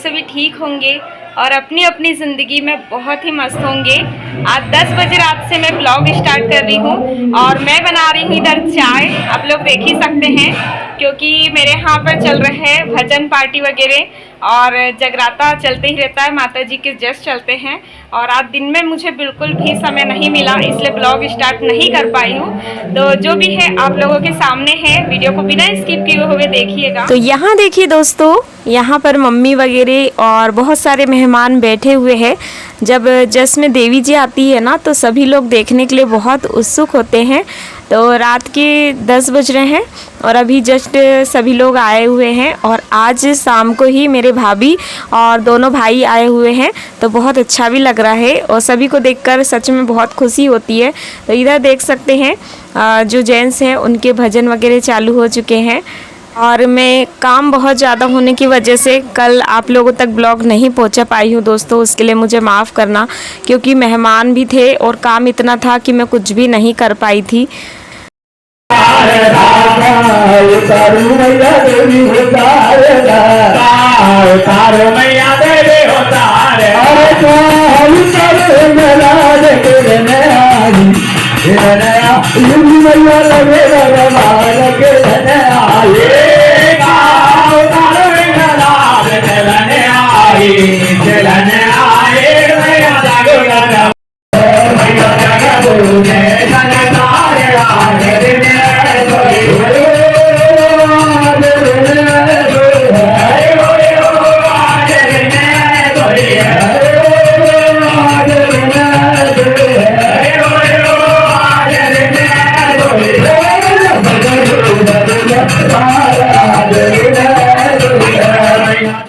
सभी ठीक होंगे और अपनी अपनी ज़िंदगी में बहुत ही मस्त होंगे। आज 10 बजे रात से मैं ब्लॉग स्टार्ट कर रही हूँ और मैं बना रही हूँ इधर चाय। आप लोग देख ही सकते हैं क्योंकि मेरे यहाँ पर चल रहे हैं भजन पार्टी वगैरह और जगराता चलते ही रहता है, माता जी के जश्न चलते हैं। और आज दिन में मुझे बिल्कुल भी समय नहीं मिला, इसलिए ब्लॉग स्टार्ट नहीं कर पाई हूँ। तो जो भी है आप लोगों के सामने है, वीडियो को बिना स्किप किए हुए देखिएगा। तो यहाँ देखिए दोस्तों, यहाँ पर मम्मी वगैरह और बहुत सारे मेहमान बैठे हुए हैं। जब जश्न में देवी जी आती है ना, तो सभी लोग देखने के लिए बहुत उत्सुक होते हैं। तो रात के 10 बज रहे हैं और अभी जस्ट सभी लोग आए हुए हैं और आज शाम को ही मेरे भाभी और दोनों भाई आए हुए हैं। तो बहुत अच्छा भी लग रहा है और सभी को देखकर सच में बहुत खुशी होती है। तो इधर देख सकते हैं जो जेंट्स हैं उनके भजन वगैरह चालू हो चुके हैं। और मैं काम बहुत ज़्यादा होने की वजह से कल आप लोगों तक ब्लॉग नहीं पहुंचा पाई हूं दोस्तों, उसके लिए मुझे माफ़ करना, क्योंकि मेहमान भी थे और काम इतना था कि मैं कुछ भी नहीं कर पाई थी।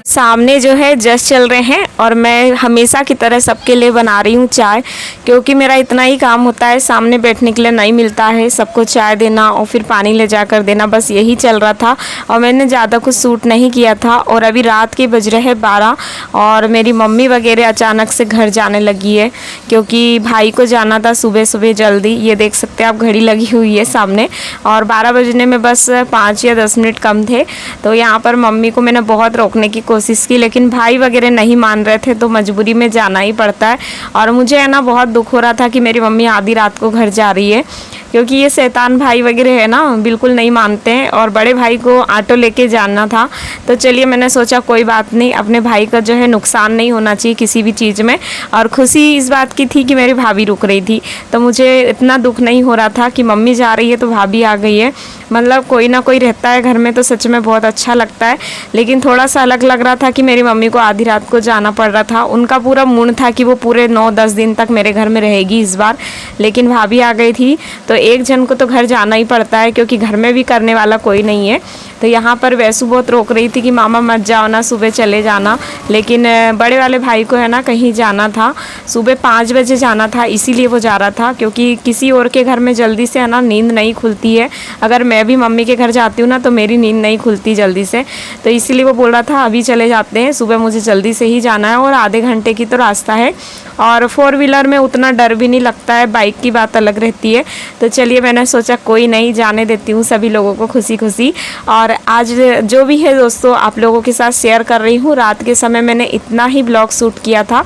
सामने जो है जश्न चल रहे हैं और मैं हमेशा की तरह सबके लिए बना रही हूँ चाय, क्योंकि मेरा इतना ही काम होता है, सामने बैठने के लिए नहीं मिलता है, सबको चाय देना और फिर पानी ले जाकर देना, बस यही चल रहा था और मैंने ज़्यादा कुछ सूट नहीं किया था। और अभी रात के बज रहे हैं 12 और मेरी मम्मी वगैरह अचानक से घर जाने लगी है, क्योंकि भाई को जाना था सुबह सुबह जल्दी। ये देख सकते हैं आप, घड़ी लगी हुई है सामने और 12 बजने में बस 5 या 10 मिनट कम थे। तो यहाँ पर मम्मी को मैंने बहुत रोकने की कोशिश की, लेकिन भाई वगैरह नहीं मान रहे थे, तो मजबूरी में जाना ही पड़ता है। और मुझे है ना बहुत दुख हो रहा था कि मेरी मम्मी आधी रात को घर जा रही है, क्योंकि ये शैतान भाई वगैरह है ना, बिल्कुल नहीं मानते हैं और बड़े भाई को ऑटो लेके जाना था। तो चलिए मैंने सोचा कोई बात नहीं, अपने भाई का जो है नुकसान नहीं होना चाहिए किसी भी चीज़ में। और खुशी इस बात की थी कि मेरी भाभी रुक रही थी, तो मुझे इतना दुख नहीं हो रहा था कि मम्मी जा रही है तो भाभी आ गई है। मतलब कोई ना कोई रहता है घर में तो सच में बहुत अच्छा लगता है। लेकिन थोड़ा सा अलग लग रहा था कि मेरी मम्मी को आधी रात को जाना पड़ रहा था। उनका पूरा मूड था कि वो पूरे 9-10 दिन तक मेरे घर में रहेगी इस बार, लेकिन भाभी आ गई थी तो एक जन को तो घर जाना ही पड़ता है, क्योंकि घर में भी करने वाला कोई नहीं है। तो यहाँ पर वैसु बहुत रोक रही थी कि मामा मत जाओ ना, सुबह चले जाना। लेकिन बड़े वाले भाई को है ना कहीं जाना था, सुबह 5 बजे जाना था, इसीलिए वो जा रहा था, क्योंकि किसी और के घर में जल्दी से है ना नींद नहीं खुलती है। अगर मैं भी मम्मी के घर जाती हूँ ना तो मेरी नींद नहीं खुलती जल्दी से, तो इसीलिए वो बोल रहा था अभी चले जाते हैं, सुबह मुझे जल्दी से ही जाना है और आधे घंटे की तो रास्ता है। और 4 व्हीलर में उतना डर भी नहीं लगता है, बाइक की बात अलग रहती है। तो चलिए मैंने सोचा कोई नहीं, जाने देती हूँ सभी लोगों को खुशी खुशी। और आज जो भी है दोस्तों आप लोगों के साथ शेयर कर रही हूँ। रात के समय मैंने इतना ही ब्लॉग शूट किया था,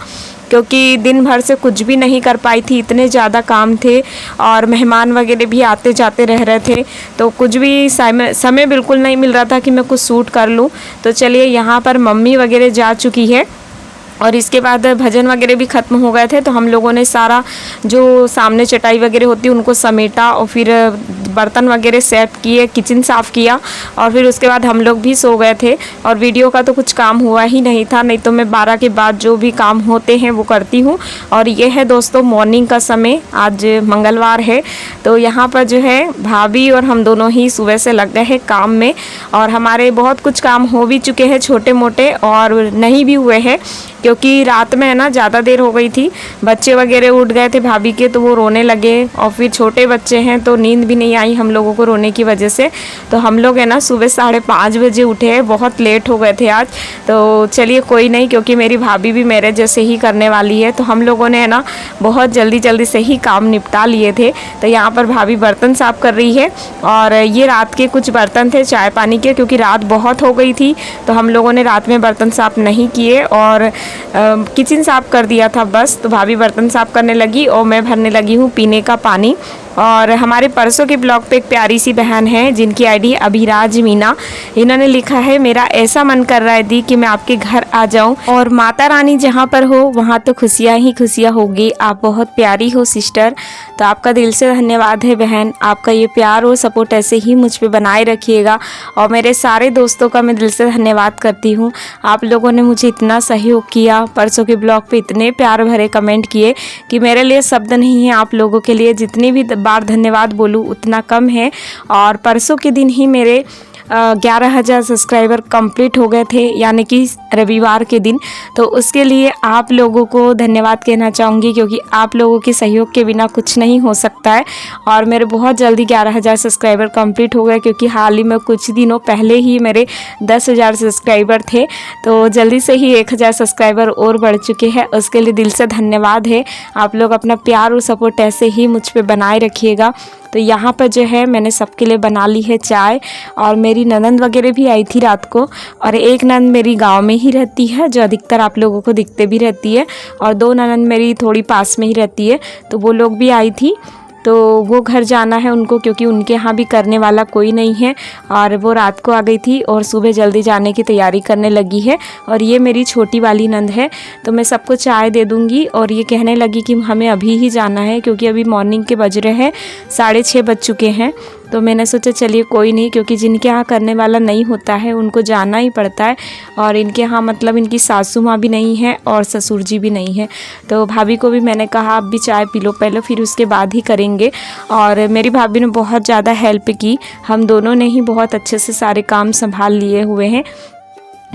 क्योंकि दिन भर से कुछ भी नहीं कर पाई थी, इतने ज़्यादा काम थे और मेहमान वगैरह भी आते जाते रह रहे थे, तो कुछ भी समय बिल्कुल नहीं मिल रहा था कि मैं कुछ शूट कर लूँ। तो चलिए यहाँ पर मम्मी वगैरह जा चुकी है और इसके बाद भजन वगैरह भी ख़त्म हो गए थे, तो हम लोगों ने सारा जो सामने चटाई वगैरह होती है उनको समेटा और फिर बर्तन वगैरह सेट किए, किचन साफ़ किया और फिर उसके बाद हम लोग भी सो गए थे। और वीडियो का तो कुछ काम हुआ ही नहीं था, नहीं तो मैं 12 के बाद जो भी काम होते हैं वो करती हूँ। और ये है दोस्तों मॉर्निंग का समय, आज मंगलवार है। तो यहाँ पर जो है भाभी और हम दोनों ही सुबह से लग गए हैं काम में और हमारे बहुत कुछ काम हो भी चुके हैं छोटे मोटे, और नहीं भी हुए हैं क्योंकि रात में है ना ज़्यादा देर हो गई थी। बच्चे वगैरह उठ गए थे भाभी के, तो वो रोने लगे और फिर छोटे बच्चे हैं तो नींद भी नहीं आई हम लोगों को रोने की वजह से। तो हम लोग है ना सुबह 5:30 बजे उठे हैं, बहुत लेट हो गए थे आज। तो चलिए कोई नहीं, क्योंकि मेरी भाभी भी मेरे जैसे ही करने वाली है, तो हम लोगों ने है ना बहुत जल्दी जल्दी से ही काम निपटा लिए थे। तो यहाँ पर भाभी बर्तन साफ़ कर रही है, और ये रात के कुछ बर्तन थे चाय पानी के, क्योंकि रात बहुत हो गई थी तो हम लोगों ने रात में बर्तन साफ़ नहीं किए और किचन साफ़ कर दिया था बस। तो भाभी बर्तन साफ़ करने लगी और मैं भरने लगी हूँ पीने का पानी। और हमारे परसों के ब्लॉग पे एक प्यारी सी बहन है जिनकी आईडी अभिराज मीना, इन्होंने लिखा है मेरा ऐसा मन कर रहा है दी कि मैं आपके घर आ जाऊं, और माता रानी जहां पर हो वहां तो खुशियां ही खुशियां होगी। आप बहुत प्यारी हो सिस्टर। तो आपका दिल से धन्यवाद है बहन, आपका ये प्यार और सपोर्ट ऐसे ही मुझ पे बनाए रखिएगा। और मेरे सारे दोस्तों का मैं दिल से धन्यवाद करती हूँ, आप लोगों ने मुझे इतना सहयोग किया, परसों के ब्लॉग पे इतने प्यार भरे कमेंट किए कि मेरे लिए शब्द नहीं है। आप लोगों के लिए जितनी भी बार धन्यवाद बोलूँ उतना कम है। और परसों के दिन ही मेरे 11,000 सब्सक्राइबर कंप्लीट हो गए थे, यानी कि रविवार के दिन। तो उसके लिए आप लोगों को धन्यवाद कहना चाहूँगी, क्योंकि आप लोगों के सहयोग के बिना कुछ नहीं हो सकता है। और मेरे बहुत जल्दी 11,000 सब्सक्राइबर कंप्लीट हो गए, क्योंकि हाल ही में कुछ दिनों पहले ही मेरे 10,000 सब्सक्राइबर थे। तो जल्दी से ही 1,000 सब्सक्राइबर और बढ़ चुके हैं, उसके लिए दिल से धन्यवाद है। आप लोग अपना प्यार और सपोर्ट ऐसे ही मुझ पर बनाए रखिएगा। तो यहाँ पर जो है मैंने सबके लिए बना ली है चाय, और मेरी ननंद वगैरह भी आई थी रात को, और एक ननंद मेरी गांव में ही रहती है जो अधिकतर आप लोगों को दिखते भी रहती है, और 2 ननंद मेरी थोड़ी पास में ही रहती है, तो वो लोग भी आई थी। तो वो घर जाना है उनको, क्योंकि उनके यहाँ भी करने वाला कोई नहीं है, और वो रात को आ गई थी और सुबह जल्दी जाने की तैयारी करने लगी है। और ये मेरी छोटी वाली नंद है, तो मैं सबको चाय दे दूँगी। और ये कहने लगी कि हमें अभी ही जाना है, क्योंकि अभी मॉर्निंग के बज रहे हैं 6:30 बज चुके हैं। तो मैंने सोचा चलिए कोई नहीं, क्योंकि जिनके यहाँ करने वाला नहीं होता है उनको जाना ही पड़ता है। और इनके यहाँ मतलब इनकी सासू माँ भी नहीं है और ससुर जी भी नहीं है। तो भाभी को भी मैंने कहा आप भी चाय पी लो पहले, फिर उसके बाद ही करेंगे। और मेरी भाभी ने बहुत ज़्यादा हेल्प की, हम दोनों ने ही बहुत अच्छे से सारे काम संभाल लिए हुए हैं।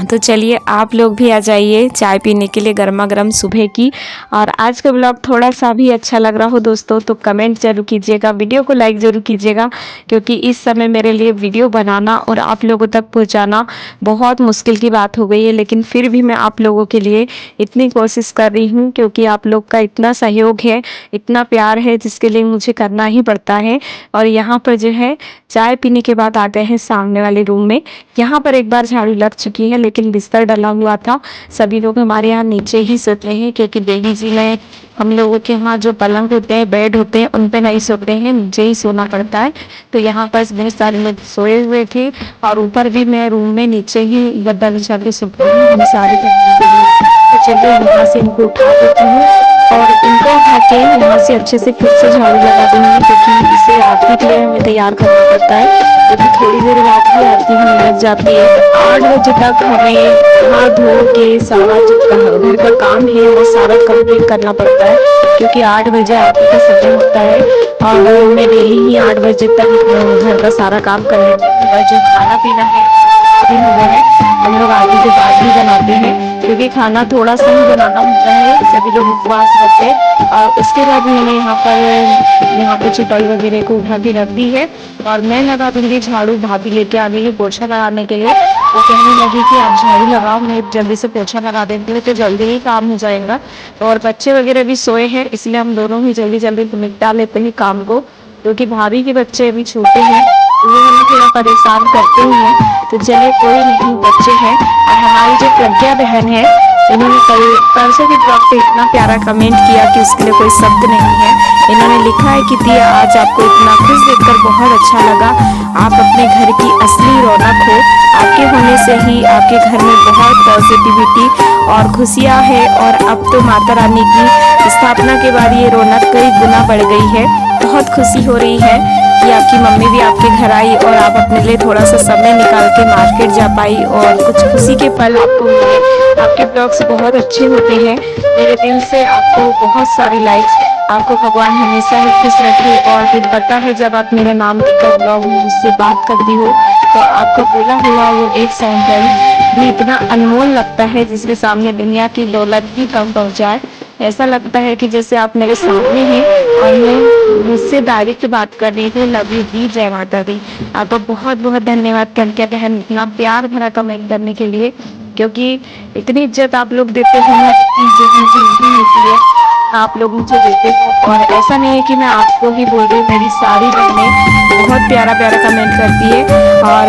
तो चलिए आप लोग भी आ जाइए चाय पीने के लिए गर्मा गर्म सुबह की। और आज का ब्लॉग थोड़ा सा भी अच्छा लग रहा हो दोस्तों तो कमेंट जरूर कीजिएगा, वीडियो को लाइक ज़रूर कीजिएगा, क्योंकि इस समय मेरे लिए वीडियो बनाना और आप लोगों तक पहुंचाना बहुत मुश्किल की बात हो गई है। लेकिन फिर भी मैं आप लोगों के लिए इतनी कोशिश कर रही हूँ, क्योंकि आप लोग का इतना सहयोग है, इतना प्यार है, जिसके लिए मुझे करना ही पड़ता है। और यहाँ पर जो है चाय पीने के बाद आ गए हैं सामने वाले रूम में। यहाँ पर एक बार झाड़ू लग चुकी है, लेकिन बिस्तर डला हुआ था। सभी लोग हमारे यहाँ नीचे ही सोते हैं, क्योंकि देवी जी में हम लोगों के यहाँ जो पलंग होते हैं, बेड होते हैं, उन पे नहीं सोते हैं, नीचे ही सोना पड़ता है। तो यहाँ पर बहुत सारे लोग सोए हुए थे, और ऊपर भी मैं रूम में नीचे ही गद्दा बिछा के सोती हूँ हम सारे। तो चलिए यहाँ से इनको उठा देती हूँ, और इनको उठा के यहाँ से अच्छे से फिर से झाड़ू लगा दूंगी, क्योंकि इसे आरती के लिए हमें तैयार करना पड़ता है। क्योंकि थोड़ी देर बाद ही आरती हमें लग जाती है। 8 बजे तक हमें हाथ धो के सारा जो घर का काम है वो सारा कंप्लीट करना पड़ता है, क्योंकि 8 बजे आरती का समय होता है। और मैं डेली ही 8 बजे तक घर का सारा काम कर लेती हूँ। जो खाना पीना है हम लोग आरती के बाद ही बनाते हैं, क्योंकि खाना थोड़ा सा ही बनाना होता है, सभी लोग उपवास रखते हैं। और उसके बाद मैंने यहाँ पे चटाई वगैरह को उठा के रख दी है, और मैं लगा दूंगी झाड़ू। भाभी लेके आ गई है पोछा लगाने के लिए, वो कहने लगी कि आप झाड़ू लगाओ, मैं जल्दी से पोछा लगा देती हूँ, तो जल्दी ही काम हो जाएगा। और बच्चे वगैरह भी सोए हैं, इसलिए हम दोनों ही जल्दी जल्दी निपटा लेते हैं काम को, क्योंकि भाभी के बच्चे अभी छोटे हैं, वो हमें थोड़ा परेशान करते ही हैं। तो चलिए कोई नहीं, बच्चे हैं। और हमारी जो प्रज्ञा बहन है, इन्होंने परसों के ब्लॉग पे इतना प्यारा कमेंट किया कि उसके लिए कोई शब्द नहीं है। इन्होंने लिखा है कि दिया आज आपको इतना खुश देखकर बहुत अच्छा लगा, आप अपने घर की असली रौनक हो, आपके होने से ही आपके घर में बहुत पॉजिटिविटी और खुशियाँ है। और अब तो माता रानी की स्थापना के बाद ये रौनक कई गुना बढ़ गई है। बहुत खुशी हो रही है कि आपकी मम्मी भी आपके घर आई, और आप अपने लिए थोड़ा सा समय निकाल के मार्केट जा पाई, और कुछ खुशी के पल आपको मिले। आपके ब्लॉग्स बहुत अच्छे होते हैं, मेरे दिल से आपको बहुत सारी लाइक्स। आपको भगवान हमेशा ही खुश रखे। और फिर पता है जब आप मेरे नाम का ब्लॉग मुझसे बात करती हो, तो आपको बोला हुआ वो एक सेंटेंस भी इतना अनमोल लगता है, जिसके सामने दुनिया की दौलत भी कम पहुँच जाए। ऐसा लगता है कि जैसे आप मेरे सामने हैं और मैं मुझसे डायरेक्ट बात कर रही थी। लव यू जी, जय माता दी। आपका बहुत बहुत धन्यवाद कनका बहन, इतना प्यार भरा कमेंट करने के लिए, क्योंकि इतनी इज्जत आप लोग देते हो ना, इतनी इज्जत मुझे नहीं मिलती है, आप लोग मुझे देते हो। और ऐसा नहीं है कि मैं आपको ही बोल रही हूँ, मेरी सारी बहनें बहुत प्यारा प्यारा कमेंट करती है। और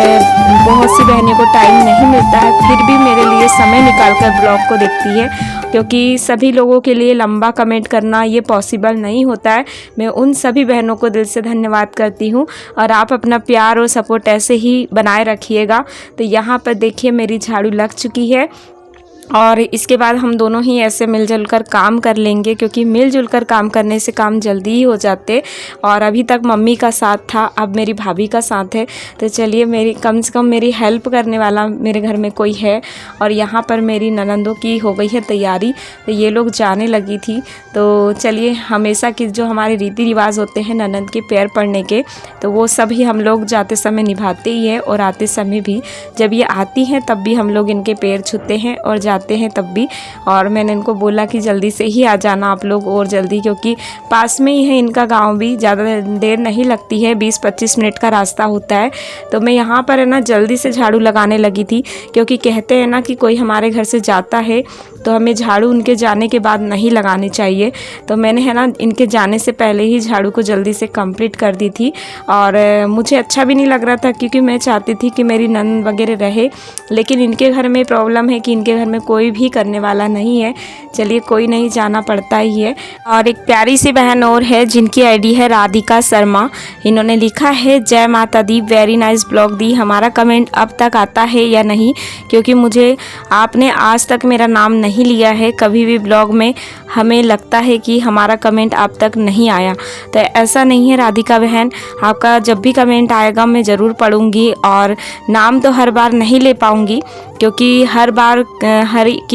बहुत सी बहनों को टाइम नहीं मिलता है, फिर भी मेरे लिए समय निकाल कर ब्लॉग को देखती है, क्योंकि सभी लोगों के लिए लंबा कमेंट करना ये पॉसिबल नहीं होता है। मैं उन सभी बहनों को दिल से धन्यवाद करती हूँ, और आप अपना प्यार और सपोर्ट ऐसे ही बनाए रखिएगा। तो यहाँ पर देखिए मेरी झाड़ू लग चुकी है, और इसके बाद हम दोनों ही ऐसे मिलजुल कर काम कर लेंगे, क्योंकि मिलजुल कर काम करने से काम जल्दी ही हो जाते। और अभी तक मम्मी का साथ था, अब मेरी भाभी का साथ है। तो चलिए, मेरी कम से कम मेरी हेल्प करने वाला मेरे घर में कोई है। और यहाँ पर मेरी ननंदों की हो गई है तैयारी, तो ये लोग जाने लगी थी। तो चलिए, हमेशा की जो हमारे रीति रिवाज होते हैं ननंद के पैर पड़ने के, तो वो सभी हम लोग जाते समय निभाते ही हैं, और आते समय भी जब ये आती हैं तब भी हम लोग इनके पैर छूते हैं और जाते हैं तब भी। और मैंने इनको बोला कि जल्दी से ही आ जाना आप लोग, और जल्दी, क्योंकि पास में ही है इनका गांव भी, ज़्यादा देर नहीं लगती है, 20-25 मिनट का रास्ता होता है। तो मैं यहाँ पर है ना जल्दी से झाड़ू लगाने लगी थी, क्योंकि कहते हैं ना कि कोई हमारे घर से जाता है तो हमें झाड़ू उनके जाने के बाद नहीं लगानी चाहिए। तो मैंने है ना इनके जाने से पहले ही झाड़ू को जल्दी से कंप्लीट कर दी थी। और मुझे अच्छा भी नहीं लग रहा था, क्योंकि मैं चाहती थी कि मेरी नंद वगैरह रहे, लेकिन इनके घर में प्रॉब्लम है कि इनके घर में कोई भी करने वाला नहीं है। चलिए, कोई नहीं, जाना पड़ता ही है। और एक प्यारी सी बहन और है जिनकी आईडी है राधिका शर्मा। इन्होंने लिखा है, जय माता दी, वेरी नाइस ब्लॉग दी। हमारा कमेंट अब तक आता है या नहीं, क्योंकि मुझे आपने आज तक मेरा नाम नहीं लिया है कभी भी ब्लॉग में। हमें लगता है कि हमारा कमेंट आप तक नहीं आया। तो ऐसा नहीं है राधिका बहन, आपका जब भी कमेंट आएगा मैं ज़रूर पढ़ूंगी। और नाम तो हर बार नहीं ले पाऊंगी, क्योंकि हर बार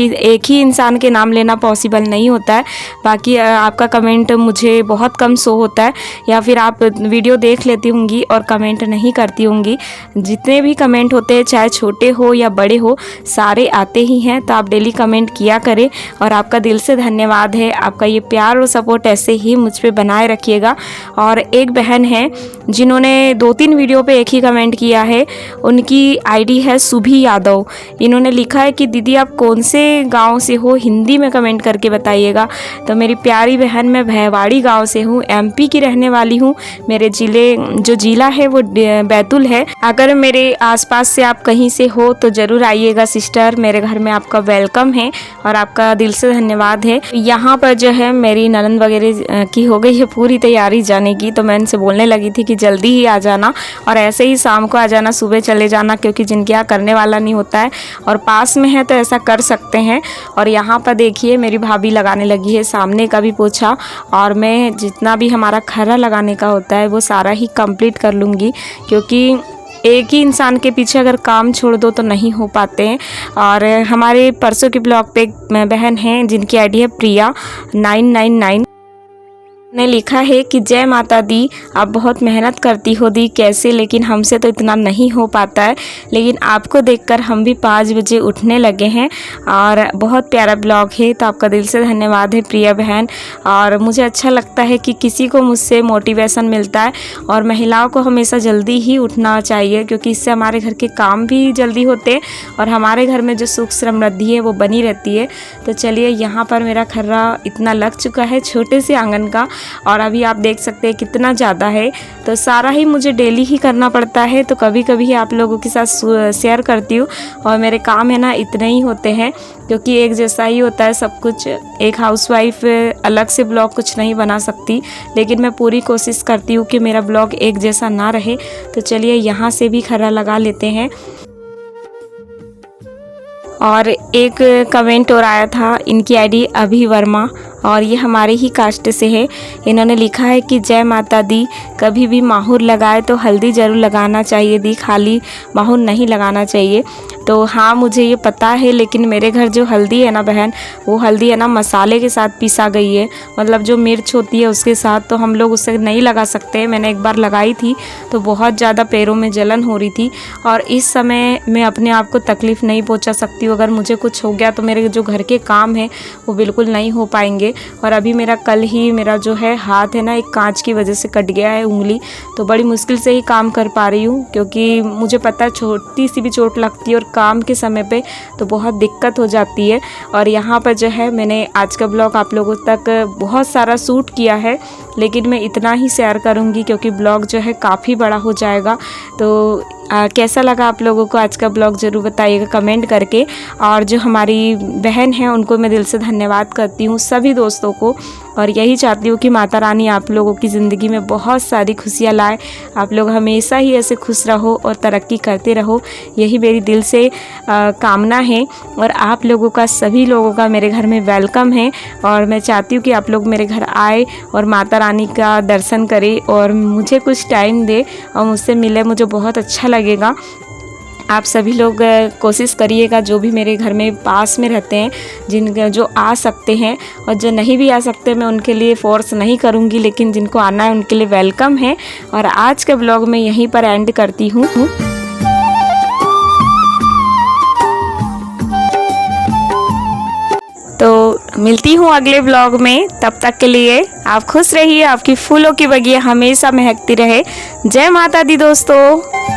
एक ही इंसान के नाम लेना पॉसिबल नहीं होता है। बाकी आपका कमेंट मुझे बहुत कम शो होता है, या फिर आप वीडियो देख लेती होंगी और कमेंट नहीं करती होंगी। जितने भी कमेंट होते हैं, चाहे छोटे हो या बड़े हो, सारे आते ही हैं। तो आप डेली कमेंट किया करें, और आपका दिल से धन्यवाद है। आपका ये प्यार और सपोर्ट ऐसे ही मुझ पे बनाए रखिएगा। और एक बहन है जिन्होंने 2-3 वीडियो पे एक ही कमेंट किया है, उनकी आईडी है सुभी यादव। इन्होंने लिखा है कि दीदी आप कौन से गांव से हो, हिंदी में कमेंट करके बताइएगा। तो मेरी प्यारी बहन, मैं भैवाड़ी गांव से हूँ, एमपी की रहने वाली हूँ। मेरे जो जिला है वो बैतूल है। अगर मेरे आसपास से आप कहीं से हो तो ज़रूर आइएगा सिस्टर, मेरे घर में आपका वेलकम है, और आपका दिल से धन्यवाद है। यहाँ पर जो है मेरी ननंद वगैरह की हो गई है पूरी तैयारी जाने की। तो मैं इनसे बोलने लगी थी कि जल्दी ही आ जाना, और ऐसे ही शाम को आ जाना, सुबह चले जाना, क्योंकि जिनके यहाँ करने वाला नहीं होता है और पास में है तो ऐसा कर सकते हैं। और यहाँ पर देखिए मेरी भाभी लगाने लगी है सामने का भी पोछा, और मैं जितना भी हमारा खर्रा लगाने का होता है वो सारा ही कंप्लीट कर लूँगी, क्योंकि एक ही इंसान के पीछे अगर काम छोड़ दो तो नहीं हो पाते हैं। और हमारे परसों के ब्लॉग पे एक बहन है जिनकी आईडी है प्रिया 999 ने लिखा है कि जय माता दी, आप बहुत मेहनत करती हो दी, कैसे, लेकिन हमसे तो इतना नहीं हो पाता है, लेकिन आपको देखकर हम भी 5 बजे उठने लगे हैं। और बहुत प्यारा ब्लॉग है। तो आपका दिल से धन्यवाद है प्रिया बहन। और मुझे अच्छा लगता है कि किसी को मुझसे मोटिवेशन मिलता है, और महिलाओं को हमेशा जल्दी ही उठना चाहिए, क्योंकि इससे हमारे घर के काम भी जल्दी होते हैं, और हमारे घर में जो सुख समृद्धि है वो बनी रहती है। तो चलिए, यहाँ पर मेरा खर्रा इतना लग चुका है छोटे से आंगन का, और अभी आप देख सकते हैं कितना ज़्यादा है। तो सारा ही मुझे डेली ही करना पड़ता है, तो कभी कभी आप लोगों के साथ शेयर करती हूँ। और मेरे काम है ना इतने ही होते हैं, क्योंकि एक जैसा ही होता है सब कुछ। एक हाउसवाइफ अलग से ब्लॉग कुछ नहीं बना सकती, लेकिन मैं पूरी कोशिश करती हूँ कि मेरा ब्लॉग एक जैसा ना रहे। तो चलिए, यहाँ से भी खर्रा लगा लेते हैं। और एक कमेंट और आया था, इनकी आईडी अभी वर्मा, और ये हमारे ही कास्ट से है। इन्होंने लिखा है कि जय माता दी, कभी भी माहुर लगाए तो हल्दी ज़रूर लगाना चाहिए दी, खाली माहुर नहीं लगाना चाहिए। तो हाँ, मुझे ये पता है, लेकिन मेरे घर जो हल्दी है ना बहन, वो हल्दी है ना मसाले के साथ पीसा गई है, मतलब जो मिर्च होती है उसके साथ, तो हम लोग उससे नहीं लगा सकते। मैंने एक बार लगाई थी तो बहुत ज़्यादा पैरों में जलन हो रही थी, और इस समय मैं अपने आप को तकलीफ़ नहीं पहुंचा सकती हूँ। अगर मुझे कुछ हो गया तो मेरे जो घर के काम हैं वो बिल्कुल नहीं हो पाएंगे। और अभी मेरा कल ही मेरा जो है हाथ है ना, एक कांच की वजह से कट गया है उंगली, तो बड़ी मुश्किल से ही काम कर पा रही हूँ, क्योंकि मुझे पता है छोटी सी भी चोट लगती है और काम के समय पे तो बहुत दिक्कत हो जाती है। और यहाँ पर जो है मैंने आज का ब्लॉग आप लोगों तक बहुत सारा शूट किया है, लेकिन मैं इतना ही शेयर करूँगी क्योंकि ब्लॉग जो है काफ़ी बड़ा हो जाएगा। तो कैसा लगा आप लोगों को आज का ब्लॉग ज़रूर बताइएगा कमेंट करके। और जो हमारी बहन है उनको मैं दिल से धन्यवाद करती हूँ, सभी दोस्तों को, और यही चाहती हूँ कि माता रानी आप लोगों की ज़िंदगी में बहुत सारी खुशियाँ लाए। आप लोग हमेशा ही ऐसे खुश रहो और तरक्की करते रहो, यही मेरी दिल से कामना है। और आप लोगों का, सभी लोगों का मेरे घर में वेलकम है, और मैं चाहती हूँ कि आप लोग मेरे घर आए और माता रानी का दर्शन करें और मुझे कुछ टाइम दे और मुझसे मिले, मुझे बहुत अच्छा लगेगा। आप सभी लोग कोशिश करिएगा, जो भी मेरे घर में पास में रहते हैं, जो आ सकते हैं, और जो नहीं भी आ सकते मैं उनके लिए फ़ोर्स नहीं करूँगी, लेकिन जिनको आना है उनके लिए वेलकम है। और आज के ब्लॉग में यहीं पर एंड करती हूँ। तो मिलती हूँ अगले ब्लॉग में, तब तक के लिए आप खुश रहिए, आपकी फूलों की बगिया हमेशा महकती रहे। जय माता दी दोस्तों।